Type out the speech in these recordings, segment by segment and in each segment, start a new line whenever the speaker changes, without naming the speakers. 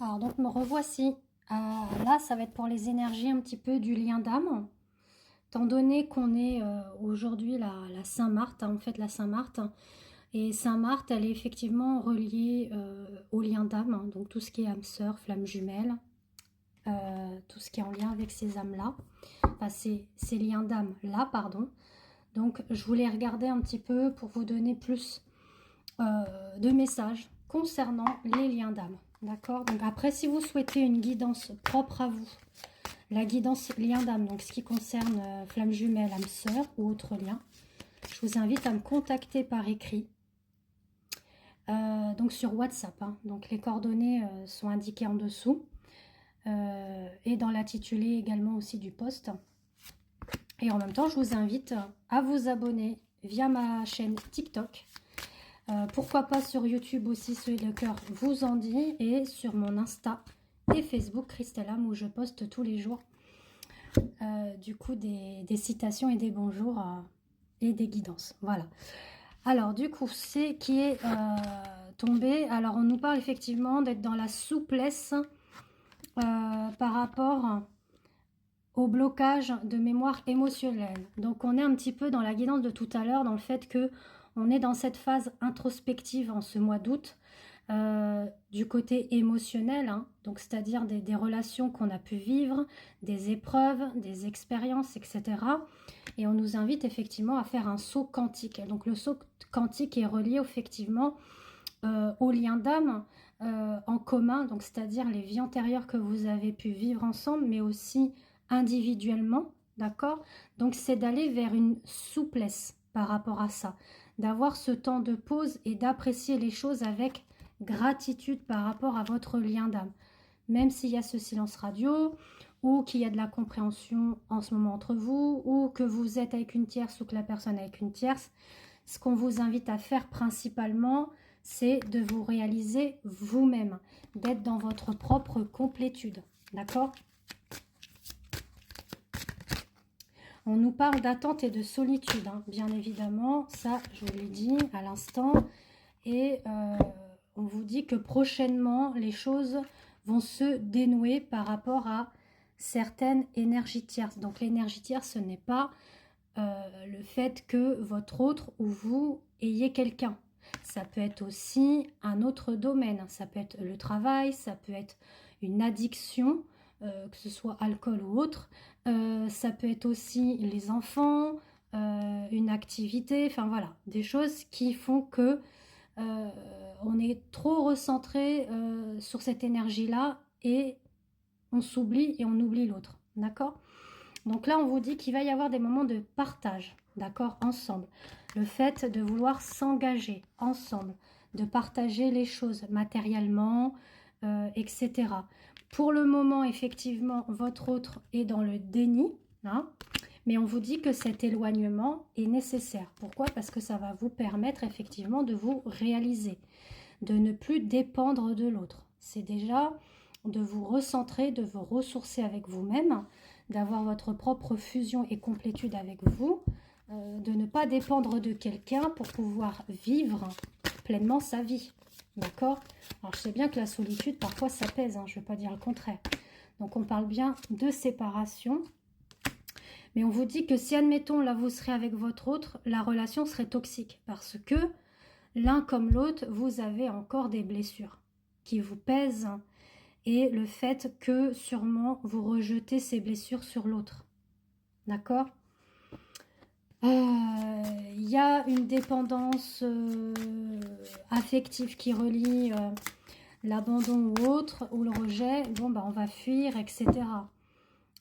Alors donc me revoici. Là, ça va être pour les énergies un petit peu du lien d'âme. Étant donné qu'on est aujourd'hui la Saint-Marthe, on fête la Saint-Marthe. Et Saint-Marthe, elle est effectivement reliée au lien d'âme. Donc tout ce qui est âme sœur, flamme jumelle, tout ce qui est en lien avec ces âmes-là. Enfin, ces liens d'âme-là, pardon. Donc je voulais regarder un petit peu pour vous donner plus de messages concernant les liens d'âme. D'accord? Donc après, si vous souhaitez une guidance propre à vous, la guidance lien d'âme, donc ce qui concerne flamme jumelle, âme sœur ou autre lien, je vous invite à me contacter par écrit. Donc sur WhatsApp, hein. Donc les coordonnées sont indiquées en dessous et dans l'intitulé également aussi du post. Et en même temps, je vous invite à vous abonner via ma chaîne TikTok. Pourquoi pas sur YouTube aussi, celui de cœur vous en dit, et sur mon Insta et Facebook Christelle Âme où je poste tous les jours du coup des citations et des bonjours et des guidances. Voilà. Alors du coup, c'est qui est tombé. Alors on nous parle effectivement d'être dans la souplesse par rapport au blocage de mémoire émotionnelle. Donc on est un petit peu dans la guidance de tout à l'heure, dans le fait que on est dans cette phase introspective en ce mois d'août, du côté émotionnel, hein, donc c'est-à-dire des relations qu'on a pu vivre, des épreuves, des expériences, etc. Et on nous invite effectivement à faire un saut quantique. Donc le saut quantique est relié effectivement au lien d'âme en commun, donc c'est-à-dire les vies antérieures que vous avez pu vivre ensemble, mais aussi individuellement, d'accord? Donc c'est d'aller vers une souplesse par rapport à ça, d'avoir ce temps de pause et d'apprécier les choses avec gratitude par rapport à votre lien d'âme. Même s'il y a ce silence radio, ou qu'il y a de la compréhension en ce moment entre vous, ou que vous êtes avec une tierce ou que la personne est avec une tierce, ce qu'on vous invite à faire principalement, c'est de vous réaliser vous-même, d'être dans votre propre complétude, d'accord? On nous parle d'attente et de solitude, hein, bien évidemment, ça je vous l'ai dit à l'instant, et on vous dit que prochainement les choses vont se dénouer par rapport à certaines énergies tierces. Donc l'énergie tierce, ce n'est pas le fait que votre autre ou vous ayez quelqu'un. Ça peut être aussi un autre domaine, ça peut être le travail, ça peut être une addiction, que ce soit alcool ou autre, ça peut être aussi les enfants, une activité, enfin voilà, des choses qui font que on est trop recentré sur cette énergie-là et on s'oublie et on oublie l'autre, d'accord? Donc là, on vous dit qu'il va y avoir des moments de partage, d'accord, ensemble. Le fait de vouloir s'engager ensemble, de partager les choses matériellement, etc. Pour le moment, effectivement, votre autre est dans le déni, hein, mais on vous dit que cet éloignement est nécessaire. Pourquoi? Parce que ça va vous permettre effectivement de vous réaliser, de ne plus dépendre de l'autre. C'est déjà de vous recentrer, de vous ressourcer avec vous-même, d'avoir votre propre fusion et complétude avec vous, de ne pas dépendre de quelqu'un pour pouvoir vivre pleinement sa vie. D'accord? Alors je sais bien que la solitude, parfois ça pèse, hein, je ne vais pas dire le contraire. Donc on parle bien de séparation. Mais on vous dit que si, admettons, là vous serez avec votre autre, la relation serait toxique. Parce que l'un comme l'autre, vous avez encore des blessures qui vous pèsent. Et le fait que sûrement vous rejetez ces blessures sur l'autre. D'accord? Il y a une dépendance affective qui relie l'abandon ou autre, ou le rejet. Bon, bah, on va fuir, etc.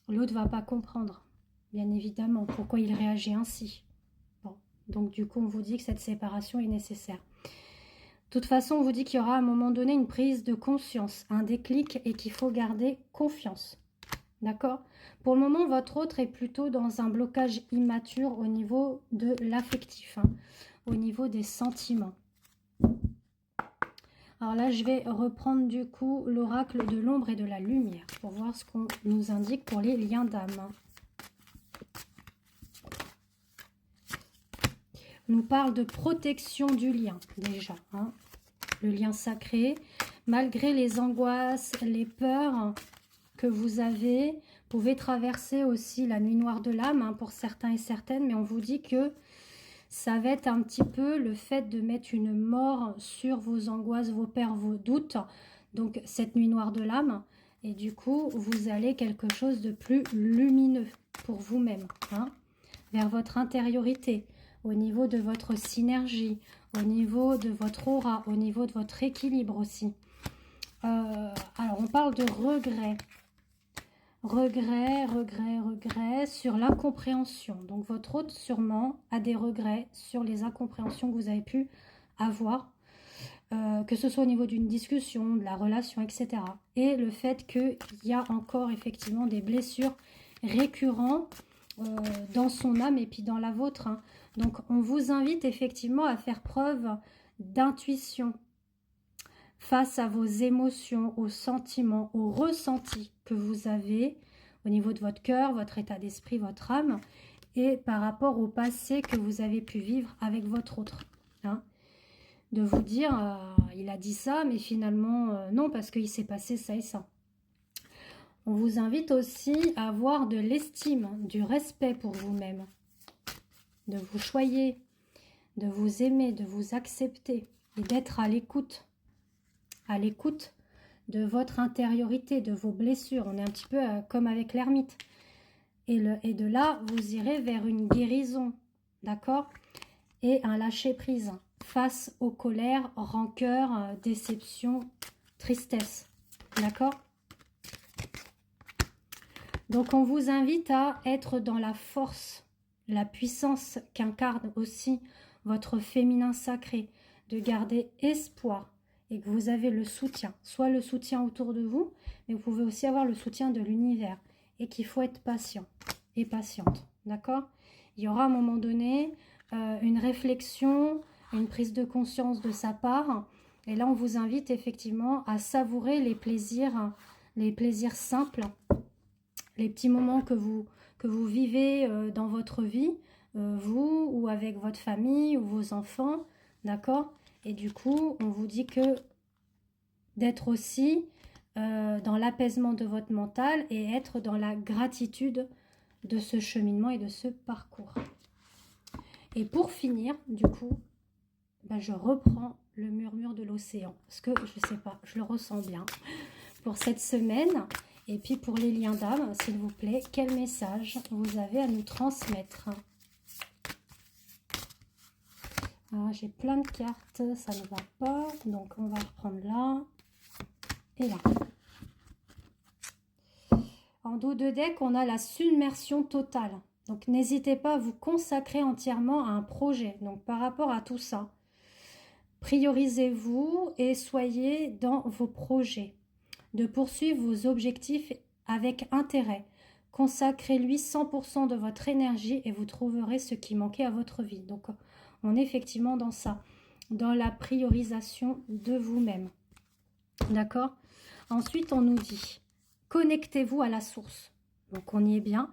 L'autre va pas comprendre, bien évidemment, pourquoi il réagit ainsi. Bon, donc du coup, on vous dit que cette séparation est nécessaire. De toute façon, on vous dit qu'il y aura à un moment donné une prise de conscience, un déclic, et qu'il faut garder confiance. D'accord? Pour le moment, votre autre est plutôt dans un blocage immature au niveau de l'affectif, hein, au niveau des sentiments. Alors là, je vais reprendre du coup l'oracle de l'ombre et de la lumière pour voir ce qu'on nous indique pour les liens d'âme. On nous parle de protection du lien, déjà, hein. Le lien sacré, malgré les angoisses, les peurs que vous avez, vous pouvez traverser aussi la nuit noire de l'âme, hein, pour certains et certaines, mais on vous dit que ça va être un petit peu le fait de mettre une mort sur vos angoisses, vos peurs, vos doutes, donc cette nuit noire de l'âme, et du coup, vous allez quelque chose de plus lumineux pour vous-même, hein, vers votre intériorité, au niveau de votre synergie, au niveau de votre aura, au niveau de votre équilibre aussi. Alors, on parle de regret. Regret sur l'incompréhension. Donc, votre hôte sûrement a des regrets sur les incompréhensions que vous avez pu avoir, que ce soit au niveau d'une discussion, de la relation, etc. Et le fait qu'il y a encore effectivement des blessures récurrentes dans son âme et puis dans la vôtre, hein. Donc, on vous invite effectivement à faire preuve d'intuition face à vos émotions, aux sentiments, aux ressentis que vous avez au niveau de votre cœur, votre état d'esprit, votre âme, et par rapport au passé que vous avez pu vivre avec votre autre, hein. De vous dire, il a dit ça, mais finalement, non, parce qu'il s'est passé ça et ça. On vous invite aussi à avoir de l'estime, du respect pour vous-même, de vous choyer, de vous aimer, de vous accepter et d'être à l'écoute de votre intériorité, de vos blessures. On est un petit peu comme avec l'ermite. Et de là, vous irez vers une guérison, d'accord? Et un lâcher-prise face aux colères, rancœurs, déceptions, tristesse, d'accord? Donc, on vous invite à être dans la force, la puissance qu'incarne aussi votre féminin sacré, de garder espoir et que vous avez le soutien, soit le soutien autour de vous, mais vous pouvez aussi avoir le soutien de l'univers et qu'il faut être patient et patiente, d'accord? Il y aura à un moment donné une réflexion, une prise de conscience de sa part, et là on vous invite effectivement à savourer les plaisirs simples, les petits moments que vous vivez dans votre vie, vous ou avec votre famille ou vos enfants, d'accord? Et du coup, on vous dit que d'être aussi dans l'apaisement de votre mental et être dans la gratitude de ce cheminement et de ce parcours. Et pour finir, du coup, ben je reprends le murmure de l'océan, parce que je sais pas, je le ressens bien pour cette semaine. Et puis pour les liens d'âme, s'il vous plaît, quel message vous avez à nous transmettre? Ah, j'ai plein de cartes, ça ne va pas, donc on va reprendre là et là. En dos de deck, on a la submersion totale. Donc n'hésitez pas à vous consacrer entièrement à un projet. Donc par rapport à tout ça, priorisez-vous et soyez dans vos projets. De poursuivre vos objectifs avec intérêt. Consacrez-lui 100% de votre énergie et vous trouverez ce qui manquait à votre vie. Donc on est effectivement dans ça, dans la priorisation de vous-même. D'accord? Ensuite, on nous dit, connectez-vous à la source. Donc on y est bien.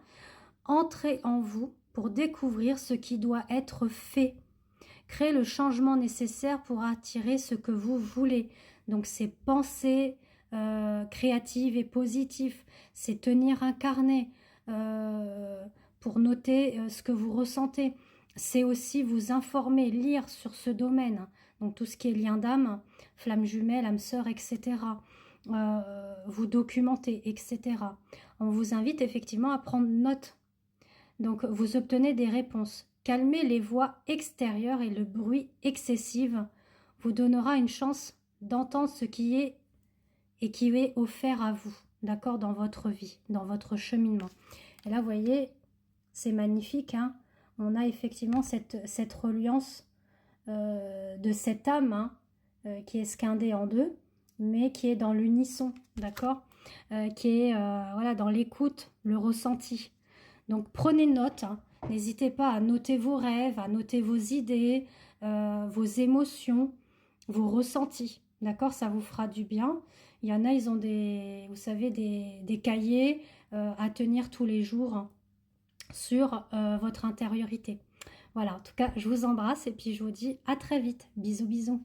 Entrez en vous pour découvrir ce qui doit être fait. Créez le changement nécessaire pour attirer ce que vous voulez. Donc c'est pensées créatives et positives. C'est tenir un carnet pour noter ce que vous ressentez. C'est aussi vous informer, lire sur ce domaine. Donc tout ce qui est lien d'âme, flamme jumelle, âme sœur, etc. Vous documenter, etc. On vous invite effectivement à prendre note. Donc vous obtenez des réponses. Calmez les voix extérieures et le bruit excessif vous donnera une chance d'entendre ce qui est et qui est offert à vous, d'accord, dans votre vie, dans votre cheminement. Et là, vous voyez, c'est magnifique, hein. On a effectivement cette reliance de cette âme, hein, qui est scindée en deux, mais qui est dans l'unisson, d'accord, qui est voilà, dans l'écoute, le ressenti. Donc prenez note, hein. N'hésitez pas à noter vos rêves, à noter vos idées, vos émotions, vos ressentis, d'accord, ça vous fera du bien. Il y en a, ils ont des, vous savez, des cahiers à tenir tous les jours, hein, sur votre intériorité. Voilà, en tout cas, je vous embrasse et puis je vous dis à très vite. Bisous, bisous.